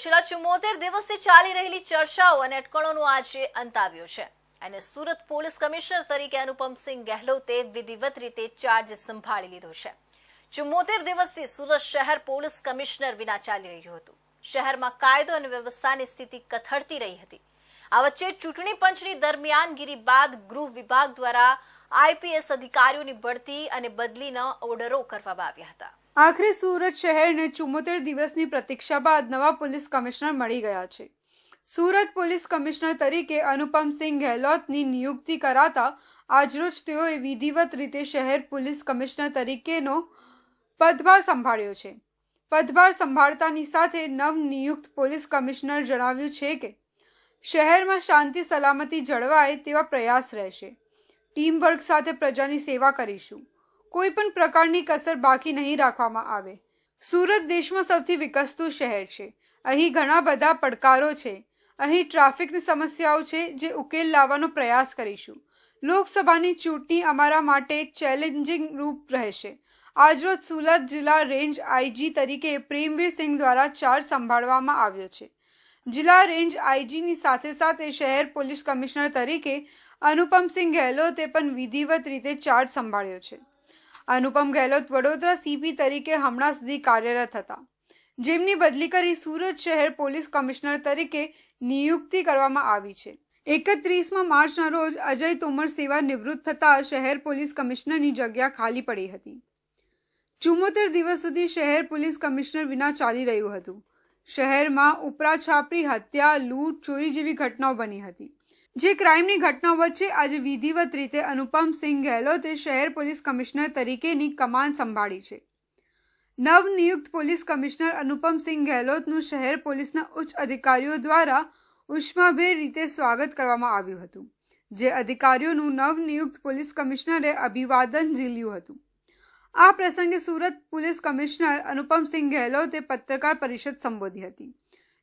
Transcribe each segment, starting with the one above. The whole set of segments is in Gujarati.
છેલ્લા 74 દિવસથી ચાલી રહેલી ચર્ચાઓ અને અટકળોનો આજે અંત આવ્યો છે અને સુરત પોલીસ કમિશનર તરીકે અનુપમસિંહ ગહેલોતે વિધિવત રીતે ચાર્જ સંભાળી લીધો છે। 74 દિવસથી સુરત શહેર પોલીસ કમિશનર વિના ચાલી રહ્યું હતું। શહેરમાં કાયદો અને વ્યવસ્થાની સ્થિતિ કથળતી રહી હતી। આ વચ્ચે ચૂંટણી પંચની દરમિયાનગીરી બાદ ગૃહ વિભાગ દ્વારા આઈપીએસ અધિકારીઓની બઢતી અને બદલીના ઓર્ડરો કરવામાં આવ્યા હતા। આખરે સુરત શહેરને 74 દિવસની પ્રતીક્ષા બાદ નવા પોલીસ કમિશનર મળી ગયા છે। સુરત પોલીસ કમિશનર તરીકે અનુપમસિંહ ગહેલોતની નિયુક્તિ કરાતા આજરોજ તેઓએ વિધિવત રીતે શહેર પોલીસ કમિશનર તરીકેનો પદભાર સંભાળ્યો છે। પદભાર સંભાળતાની સાથે નવનિયુક્ત પોલીસ કમિશનર જણાવ્યું છે કે શહેરમાં શાંતિ સલામતી જળવાય તેવા પ્રયાસ રહેશે। ટીમ વર્ક સાથે પ્રજાની સેવા કરીશું। કોઈ પણ પ્રકારની કસર બાકી નહીં રાખવામાં આવે। સુરત દેશમાં સૌથી વિકસતું શહેર છે। અહીં ઘણા બધા પડકારો છે। અહીં ટ્રાફિકની સમસ્યાઓ છે જે ઉકેલ લાવવાનો પ્રયાસ કરીશું। લોકસભાની ચૂંટણી અમારા માટે ચેલેન્જિંગ રૂપ રહેશે। આજરોજ સુરત જિલ્લા રેન્જ આઈજી તરીકે પ્રેમવીર સિંહ દ્વારા ચાર્જ સંભાળવામાં આવ્યો છે। જિલ્લા રેન્જ આઈજીની સાથે સાથે શહેર પોલીસ કમિશનર તરીકે અનુપમસિંહ ગહેલોતે પણ વિધિવત રીતે ચાર્જ સંભાળ્યો છે। અનુપમ ગહેલોત વડોદરા સીપી તરીકે હમણાં સુધી કાર્યરત હતા, જેમની બદલી કરી સુરત શહેર પોલીસ કમિશનર તરીકે નિયુક્તિ કરવામાં આવી છે। 31 માર્ચના રોજ અજય તોમર સેવા નિવૃત્ત થતા શહેર પોલીસ કમિશનરની જગ્યા ખાલી પડી હતી। 74 દિવસ સુધી શહેર પોલીસ કમિશનર વિના ચાલી રહ્યું હતું। શહેરમાં ઉપરાછાપરી, હત્યા, લૂંટ, ચોરી જેવી ઘટનાઓ બની હતી। જે ક્રાઇમની ઘટનાઓ વચ્ચે આજે વિધિવત રીતે અનુપમસિંહ ગહેલોતે શહેર પોલીસ કમિશનર તરીકેની કમાન સંભાળી છે। નવનિયુક્ત પોલીસ કમિશનર અનુપમસિંહ ગહેલોતનું શહેર પોલીસના ઉચ્ચ અધિકારીઓ દ્વારા ઉષ્માભેર રીતે સ્વાગત કરવામાં આવ્યું હતું, જે અધિકારીઓનું નવનિયુક્ત પોલીસ કમિશનરે અભિવાદન ઝીલ્યું હતું। આ પ્રસંગે સુરત પોલીસ કમિશનર અનુપમસિંહ ગહેલોતે પત્રકાર પરિષદ સંબોધી હતી।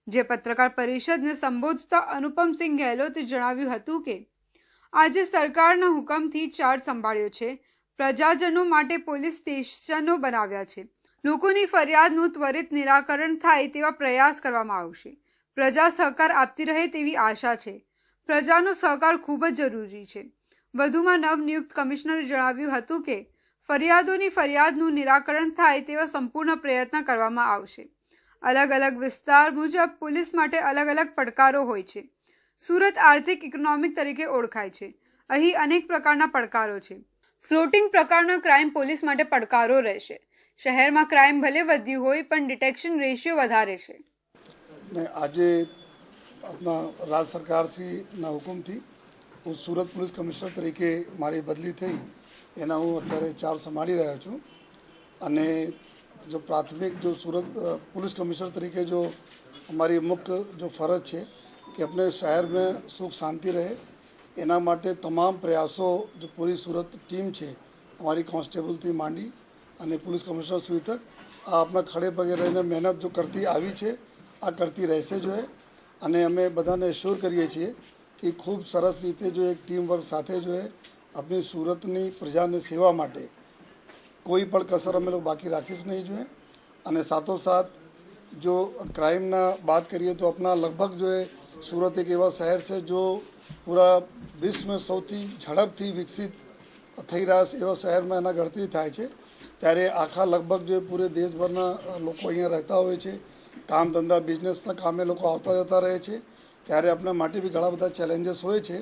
જે પત્રકાર પરિષદને સંબોધતા અનુપમસિંહ ગહેલોતે જણાવ્યું હતું કે આજે સરકારના હુકમથી ચાર્જ સંભાળ્યો છે। પ્રજાજનો માટે પોલીસ સ્ટેશનો બનાવ્યા છે। લોકોની ફરિયાદનું ત્વરિત નિરાકરણ થાય તેવા પ્રયાસ કરવામાં આવશે। પ્રજા સહકાર આપતી રહે તેવી આશા છે। પ્રજાનો સહકાર ખૂબ જ જરૂરી છે। વધુમાં નવનિયુક્ત કમિશનરે જણાવ્યું હતું કે ફરિયાદનું નિરાકરણ થાય તેવા સંપૂર્ણ પ્રયત્ન કરવામાં આવશે। અલગ અલગ વિસ્તાર મુજબ પોલીસ માટે અલગ અલગ પડકારો હોય છે। સુરત આર્થિક ઇકોનોમિક તરીકે ઓળખાય છે। અહીં અનેક પ્રકારના પડકારો છે। ફ્લોટિંગ પ્રકારના ક્રાઇમ પોલીસ માટે પડકારો રહેશે। શહેરમાં ક્રાઇમ ભલે વધ્યું હોય પણ ડિટેક્શન રેશિયો વધારે છે। આજે આપણા રાજ્ય સરકારશ્રીના હુકમથી હું સુરત પોલીસ કમિશનર તરીકે મારી બદલી થઈ એના હું અત્યારે ચાર્જ સંભાળી રહ્યો છું। અને जो प्राथमिक जो सूरत पुलिस कमिश्नर तरीके जो हमारी मुख्य जो फ़र्ज है कि अपने शहर में सुख शांति रहे एना माटे तमाम प्रयासों जो पूरी सूरत टीम है हमारी कांस्टेबल थी मांडी અને पुलिस कमिश्नर સુધી तक આ આપણા ખડે પગે રહીને મહેનત જો કરતી આવી છે આ કરતી રહેશે જો અને અમે બધાને એશ્યોર કરીએ છીએ કે ખૂબ સરસ રીતે જો એક ટીમ વર્ક સાથે જો આપણી સુરતની પ્રજાની સેવા માટે कोई पण कसर અમે લોકો બાકી રાખીશ નહીં જોઈએ। અને સાથોસાથ જો ક્રાઇમના બાત કરીએ તો આપણા લગભગ જો સુરત એક એવા શહેર છે જો પૂરા વિશ્વમાં સૌથી ઝડપથી વિકસિત થઈ રહ્યા છે એવા શહેરમાં એના ગણતરી થાય છે। ત્યારે આખા લગભગ જો પૂરે દેશભરના લોકો અહીંયા રહેતા હોય છે, કામ ધંધા બિઝનેસના કામે લોકો આવતા જતા રહે છે। ત્યારે આપણા માટે બી ઘણા બધા ચેલેન્જીસ હોય છે।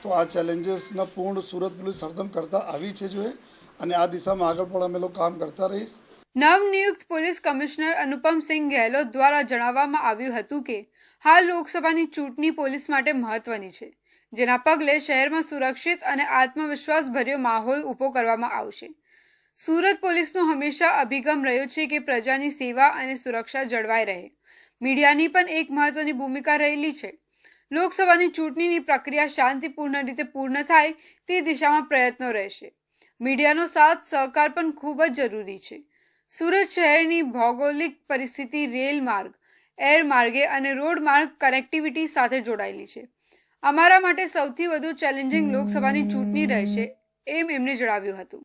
તો આ ચેલેન્જીસના પૂર્ણ સુરત પોલીસ હરદમ કરતા આવી છે જો અને આ દિશામાં આગળ પણ અમે લોકો કામ કરતા રહીશ। નવનિયુક્ત પોલીસ કમિશનર અનુપમસિંહ ગહેલોત દ્વારા જણાવવામાં આવ્યું હતું કે હાલ લોકસભાની ચૂંટણી પોલીસ માટે મહત્વની છે, જેના પગલે શહેરમાં સુરક્ષિત અને આત્મવિશ્વાસભર્યો માહોલ ઊભો કરવામાં આવશે। સુરત પોલીસનો હંમેશા અભિગમ રહ્યો છે કે પ્રજાની સેવા અને સુરક્ષા જળવાઈ રહે। મીડિયાની પણ એક મહત્વની ભૂમિકા રહેલી છે। લોકસભાની ચૂંટણીની પ્રક્રિયા શાંતિપૂર્ણ રીતે પૂર્ણ થાય તે દિશામાં પ્રયત્નો રહેશે। મીડિયાનો સાથ સહકાર પણ ખૂબ જ જરૂરી છે। સુરત શહેરની ભૌગોલિક પરિસ્થિતિ રેલ માર્ગ, એર માર્ગે અને રોડ માર્ગ કનેક્ટિવિટી સાથે જોડાયેલી છે। અમારા માટે સૌથી વધુ ચેલેન્જિંગ લોકસભાની ચૂંટણી રહેશે એમ એમણે જણાવ્યું હતું।